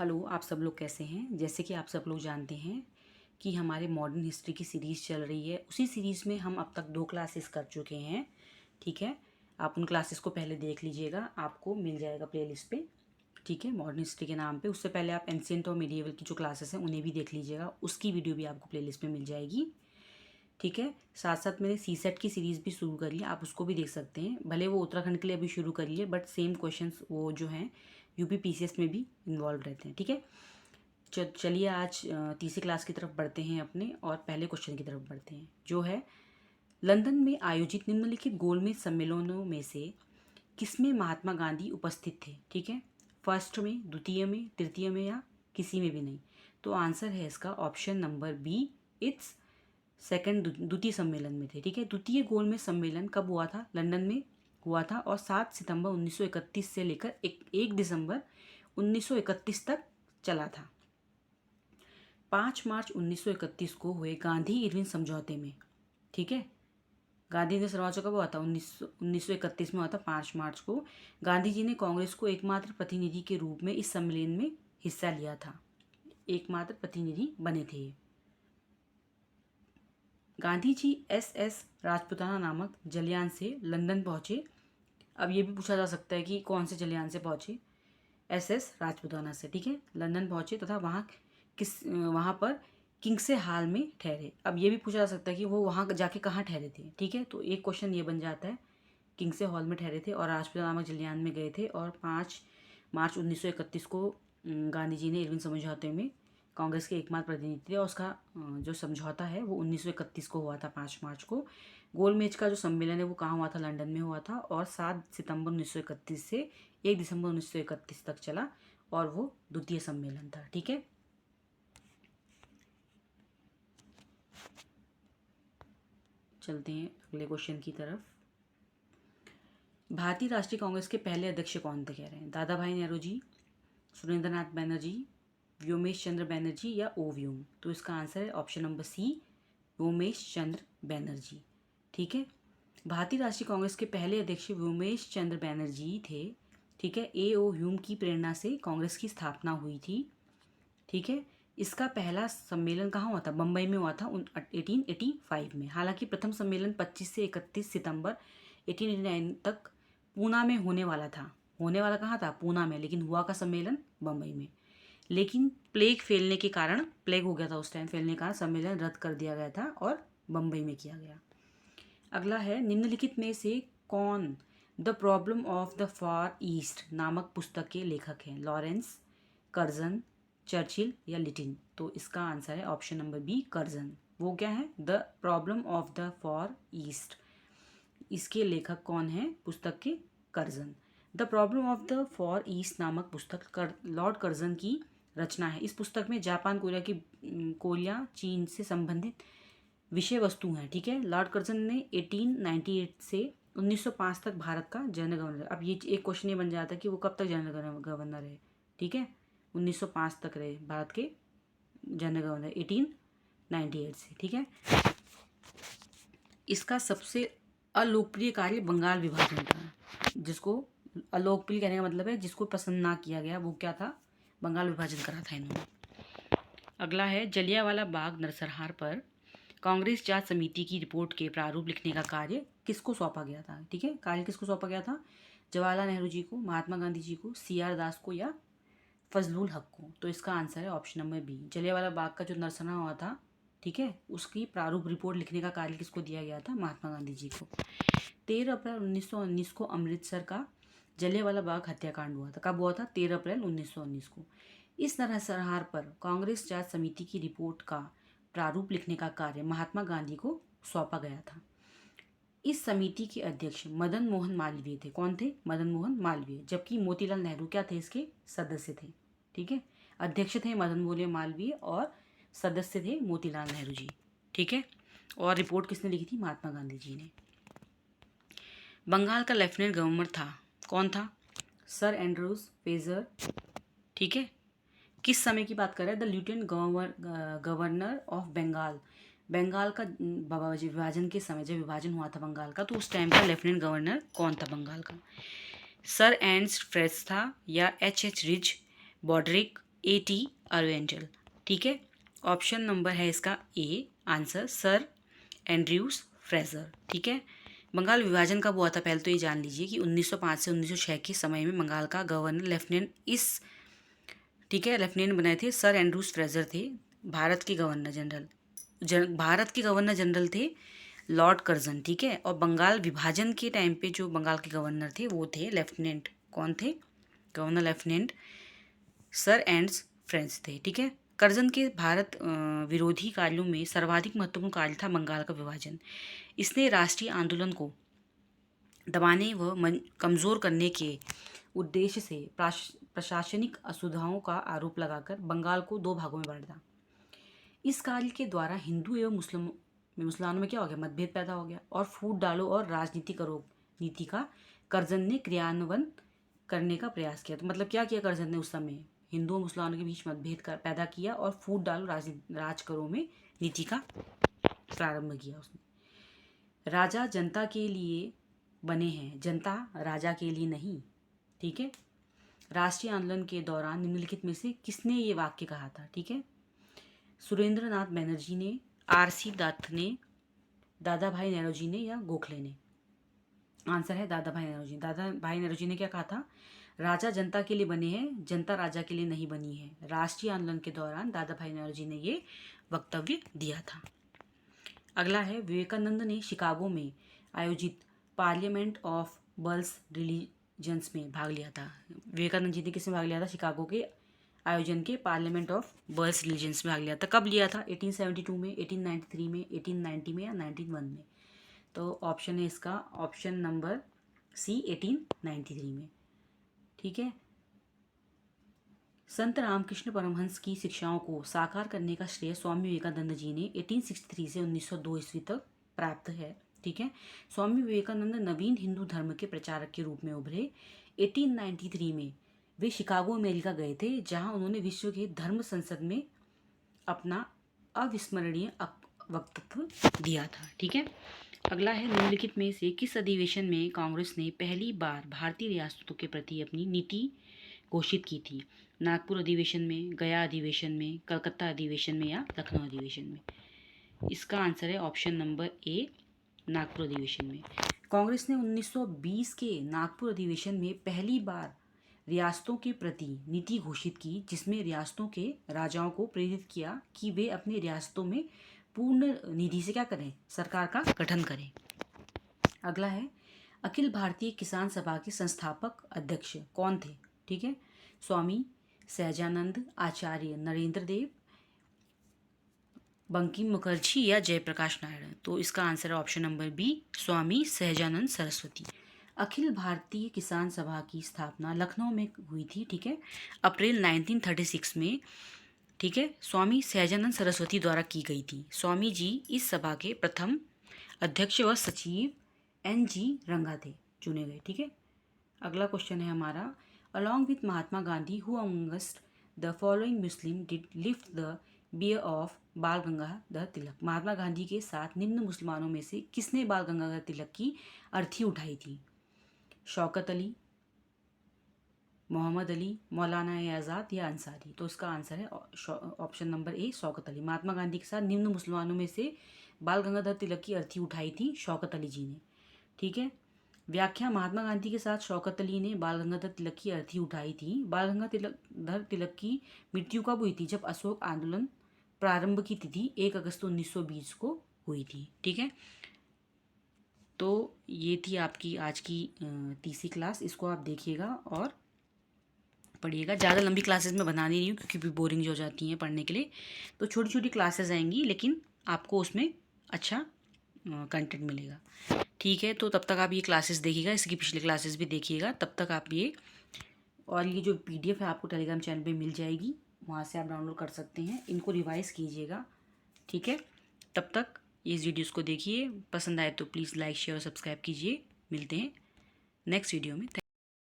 Hello, आप सब लोग कैसे हैं? जैसे कि आप सब लोग जानते हैं कि हमारे मॉडर्न हिस्ट्री की सीरीज़ चल रही है। उसी सीरीज़ में हम अब तक 2 क्लासेस कर चुके हैं, ठीक है? आप उन क्लासेस को पहले देख लीजिएगा, आपको मिल जाएगा प्लेलिस्ट पे, ठीक है? मॉडर्न हिस्ट्री के नाम पे। उससे पहले आप एंशिएंट और मिडिएवल की जो क्लासेस हैं उन्हें भी देख लीजिएगा, उसकी वीडियो भी आपको प्लेलिस्ट में मिल जाएगी, ठीक है? साथ साथ मैंने सीसेट की सीरीज़ भी शुरू करी है, आप उसको भी देख सकते हैं। भले वो उत्तराखंड के लिए अभी शुरू करी है, बट सेम क्वेश्चंस वो जो हैं यूपी पीसीएस में भी इन्वॉल्व रहते हैं, ठीक है? चलिए आज तीसरी क्लास की तरफ बढ़ते हैं अपने, और पहले क्वेश्चन की तरफ बढ़ते हैं जो है, लंदन में आयोजित निम्नलिखित गोलमेज सम्मेलनों में से किसमें महात्मा गांधी उपस्थित थे? ठीक है, फर्स्ट में, द्वितीय में, तृतीय में, या किसी में भी नहीं। तो आंसर है इसका option number B, it's second, द्वितीय सम्मेलन में थे, ठीक है। द्वितीय गोलमेज सम्मेलन कब हुआ था? लंदन में हुआ था, और 7 सितंबर 1931 से लेकर 1 दिसंबर 1931 तक चला था। 5 मार्च 1931 को हुए गांधी इरविन समझौते में, ठीक है, गांधी ने समझौता कब हुआ था? 1931 में हुआ था, 5 मार्च को। गांधी जी ने कांग्रेस को एकमात्र प्रतिनिधि के रूप में इस सम्मेलन में हिस्सा लिया था, एकमात्र प्रतिनिधि बने थे। गांधी जी एस राजपुताना नामक जलयान से लंदन पहुंचे। अब ये भी पूछा जा सकता है कि कौन से जलयान से पहुंचे? एस राजपुताना से, ठीक है, लंदन पहुंचे तथा वहाँ पर किंग्से हॉल में ठहरे। अब ये भी पूछा जा सकता है कि वो वहाँ जाके कहाँ ठहरे थे, ठीक है। तो एक क्वेश्चन ये बन जाता है, किंग्से हॉल में ठहरे थे और राजपुताना नामक जलयान में गए थे, और 5 मार्च 1931 को गांधी जी ने इरविन समझौते में कांग्रेस के एकमात्र प्रतिनिधि थे, और उसका जो समझौता है वो 1931 को हुआ था, 5 मार्च को। गोलमेज का जो सम्मेलन है वो कहाँ हुआ था? लंदन में हुआ था, और 7 सितंबर 1931 से 1 दिसंबर 1931 तक चला, और वो द्वितीय सम्मेलन था, ठीक है। चलते हैं अगले क्वेश्चन की तरफ। भारतीय राष्ट्रीय कांग्रेस के पहले अध्यक्ष कौन थे? कह रहे हैं दादा भाई नेहरू जी, सुरेंद्रनाथ बैनर्जी, व्योमेश चंद्र बैनर्जी, या ओ व्योम। तो इसका आंसर है ऑप्शन नंबर सी, व्योमेश चंद्र बैनर्जी, ठीक है। भारतीय राष्ट्रीय कांग्रेस के पहले अध्यक्ष व्योमेश चंद्र बैनर्जी थे, ठीक है। ए ओ ह्यूम की प्रेरणा से कांग्रेस की स्थापना हुई थी, ठीक है। इसका पहला सम्मेलन कहाँ हुआ था? बम्बई में हुआ था 1885 में। हालांकि प्रथम सम्मेलन 25 से 31 सितंबर 1889 तक पूना में होने वाला था। होने वाला कहाँ था? पूना में, लेकिन हुआ का सम्मेलन बम्बई में। लेकिन प्लेग फैलने के कारण, प्लेग हो गया था उस टाइम, फैलने के कारण सम्मेलन रद्द कर दिया गया था और बम्बई में किया गया। अगला है, निम्नलिखित में से कौन the problem of the far east नामक पुस्तक के लेखक हैं? लॉरेंस, कर्जन, चर्चिल, या लिटिन। तो इसका आंसर है ऑप्शन नंबर बी, कर्जन। वो क्या है? The problem of the far east. इसके लेखक कौन है पुस्तक के? Curzon. The problem of the for east नामक पुस्तक लॉर्ड कर्जन की रचना है। इस पुस्तक में जापान कोरिया चीन से संबंधित विषय वस्तु हैं, ठीक है। लॉर्ड कर्जन ने 1898 से 1905 तक भारत का जनरल गवर्नर। अब ये एक क्वेश्चन ये बन जाता है कि वो कब तक जनरल गवर्नर है, ठीक है। 1905 तक रहे भारत के जनरल गवर्नर, 1898 से, ठीक है। इसका सबसे अलोकप्रिय कार्य बंगाल विभाजन था, जिसको अलोकप्रिय कहने का मतलब है जिसको पसंद ना किया गया, वो क्या था? बंगाल विभाजन करा था इन्होंने। अगला है, जलियांवाला बाग नरसंहार पर कांग्रेस जांच समिति की रिपोर्ट के प्रारूप लिखने का कार्य किसको सौंपा गया था? ठीक है, कार्य किसको सौंपा गया था? जवाहरलाल नेहरू जी को, महात्मा गांधी जी को, CR दास को, या फजलुल हक को। तो इसका आंसर है option number B, Jallianwala Bagh का जो नरसंहार हुआ था, ठीक है, उसकी प्रारूप रिपोर्ट लिखने का कार्य किसको दिया गया था? महात्मा गांधी जी को। 13 अप्रैल 1919 को अमृतसर का जलियांवाला बाग हत्याकांड हुआ था। कब हुआ था? 13 अप्रैल 1919 को। इस नरसंहार पर कांग्रेस जांच समिति की रिपोर्ट का प्रारूप लिखने का कार्य महात्मा गांधी को सौंपा गया था। इस समिति के अध्यक्ष मदन मोहन मालवीय थे। कौन थे? मदन मोहन मालवीय। जबकि मोतीलाल नेहरू क्या थे? इसके सदस्य थे, ठीक है। अध्यक्ष थे मदन मोहन मालवीय और सदस्य थे मोतीलाल नेहरू जी, ठीक है। और रिपोर्ट किसने लिखी थी? महात्मा गांधी जी ने। बंगाल का लेफ्टिनेंट गवर्नर था, कौन था? सर एंड्रूज फेजर, ठीक है। किस समय की बात कर रहे हैं? The lieutenant governor of Bengal. Bengal का विभाजन के समय, जब विभाजन हुआ था बंगाल का, तो उस टाइम का लेफ्टिनेंट गवर्नर कौन था बंगाल का? सर एंड्स फ्रेस था, या H रिच बॉड्रिक, A.T. अरवेंटल। ठीक है, ऑप्शन नंबर है इसका A answer sir Andrews Fraser. ठीक है, बंगाल विभाजन कब हुआ था पहले तो ये जान लीजिए कि 1905 से 1906 के समय में बंगाल का गवर्नर लेफ्टिनेंट ठीक है लेफ्टिनेंट बनाए थे सर एंड्रूज फ्रेजर थे। भारत के गवर्नर जनरल थे लॉर्ड कर्जन। ठीक है, और बंगाल विभाजन के टाइम पे जो बंगाल के गवर्नर थे वो थे लेफ्टिनेंट, कौन थे? Governor lieutenant sir ends French थे। ठीक है, कर्जन के भारत विरोधी कार्यों में सर्वाधिक महत्वपूर्ण कार्य था बंगाल का विभाजन। इसने राष्ट्रीय आंदोलन को दबाने व कमज़ोर करने के उद्देश्य से प्रशासनिक असुविधाओं का आरोप लगाकर बंगाल को 2 भागों में बांटा। इस कार्य के द्वारा हिंदू एवं मुसलमानों में क्या हो गया? मतभेद पैदा हो गया और फूट डालो और राजनीति करो नीति का कर्जन ने क्रियान्वयन करने का प्रयास किया। तो मतलब क्या किया कर्जन ने? उस समय हिंदू और मुसलमानों के बीच मतभेद पैदा किया और फूट डालो राज करो में नीति का प्रारंभ किया उसने। राजा जनता के लिए बने हैं, जनता राजा के लिए नहीं। ठीक है, राष्ट्रीय आंदोलन के दौरान निम्नलिखित में से किसने ये वाक्य कहा था? ठीक है, सुरेंद्र नाथ बनर्जी ने, आर.सी. दत्त ने, दादा भाई नौरोजी ने या गोखले ने? आंसर है दादा भाई नौरोजी। दादा भाई नौरोजी ने क्या कहा था? राजा जनता के लिए बने हैं, जनता राजा के लिए नहीं बनी है। राष्ट्रीय आंदोलन के दौरान दादा भाई नौरोजी ने ये वक्तव्य दिया था। अगला है, विवेकानंद ने शिकागो में आयोजित पार्लियामेंट ऑफ वर्ल्ड्स रिलीजन्स में भाग लिया था। विवेकानंद जी ने किसमें भाग लिया था? शिकागो के आयोजन के पार्लियामेंट ऑफ वर्ल्ड्स रिलीजन्स में भाग लिया था। कब लिया था? 1872 में, 1893 में, 1890 में या 1901 में? तो ऑप्शन है इसका ऑप्शन नंबर सी 1893 में। ठीक है, संत रामकृष्ण परमहंस की शिक्षाओं को साकार करने का श्रेय स्वामी विवेकानंद जी ने 1863 से 1902 ईस्वी तक प्राप्त है। ठीक है, स्वामी विवेकानंद नवीन हिंदू धर्म के प्रचारक के रूप में उभरे। 1893 में वे शिकागो अमेरिका गए थे, जहां उन्होंने विश्व के धर्म संसद में अपना अविस्मरणीय वक्तव्य दिया था। ठीक है, अगला है, निम्नलिखित में से किस अधिवेशन में कांग्रेस ने पहली बार भारतीय रियासतों के प्रति अपनी नीति घोषित की थी? नागपुर अधिवेशन में, गया अधिवेशन में, कलकत्ता अधिवेशन में या लखनऊ अधिवेशन में? इसका आंसर है ऑप्शन नंबर ए नागपुर अधिवेशन में। कांग्रेस ने 1920 के नागपुर अधिवेशन में पहली बार रियासतों के प्रति नीति घोषित की, जिसमें रियासतों के राजाओं को प्रेरित किया कि वे अपने रियासतों में पूर्ण निधि से क्या करें? सरकार का गठन करें। अगला है, अखिल भारतीय किसान सभा के संस्थापक अध्यक्ष कौन थे? ठीक है, स्वामी सहजानंद, आचार्य नरेंद्र देव, बंकिम मुखर्जी या जयप्रकाश नारायण? तो इसका आंसर है option number B Swami Sahajanand Saraswati. Akhil Bharatiya किसान सभा की स्थापना लखनऊ में हुई थी। ठीक है, अप्रैल 1936 में। ठीक है, स्वामी सहजानंद सरस्वती द्वारा की गई थी। स्वामी जी इस सभा के प्रथम अध्यक्ष व सचिव N.G. रंगा थे, चुने गए। ठीक है, अगला क्वेश्चन है हमारा, along with Mahatma Gandhi who amongst the following Muslim did lift the bier of Bal Gangadhar तिलक? महात्मा गांधी के साथ निम्न मुसलमानों में से किसने बाल गंगाधर तिलक की अर्थी उठाई थी? शौकत अली, मोहम्मद अली, मौलाना आज़ाद या अंसारी? तो इसका आंसर है option number A Shaukat Ali. Mahatma Gandhi के साथ निम्न मुसलमानों में से बाल गंगाधर तिलक की अर्थी उठाई थी शौकत अली जी ने। ठीक है, व्याख्या, महात्मा गांधी के साथ शौकत अली ने बाल गंगाधर तिलक की अर्थी उठाई थी। बाल गंगाधर तिलक की मृत्यु कब हुई थी? जब अशोक आंदोलन प्रारंभ की तिथि 1 अगस्त 1920 को हुई थी। ठीक है, तो ये थी आपकी आज की तीसरी क्लास। इसको आप देखिएगा और पढ़िएगा। ज़्यादा लंबी क्लासेस मैं बना नहीं रही हूँ क्योंकि भी बोरिंग हो जाती हैं पढ़ने के लिए, तो छोटी छोटी क्लासेस आएंगी, लेकिन आपको उसमें अच्छा कंटेंट मिलेगा। ठीक है, तो तब तक आप ये क्लासेस देखिएगा, इसकी पिछली क्लासेस भी देखिएगा। तब तक आप ये जो PDF है आपको टेलीग्राम चैनल पे मिल जाएगी, वहाँ से आप डाउनलोड कर सकते हैं। इनको रिवाइज़ कीजिएगा। ठीक है, तब तक इस वीडियोस को देखिए, पसंद आए तो प्लीज़ लाइक शेयर और सब्सक्राइब कीजिए। मिलते हैं नेक्स्ट वीडियो में।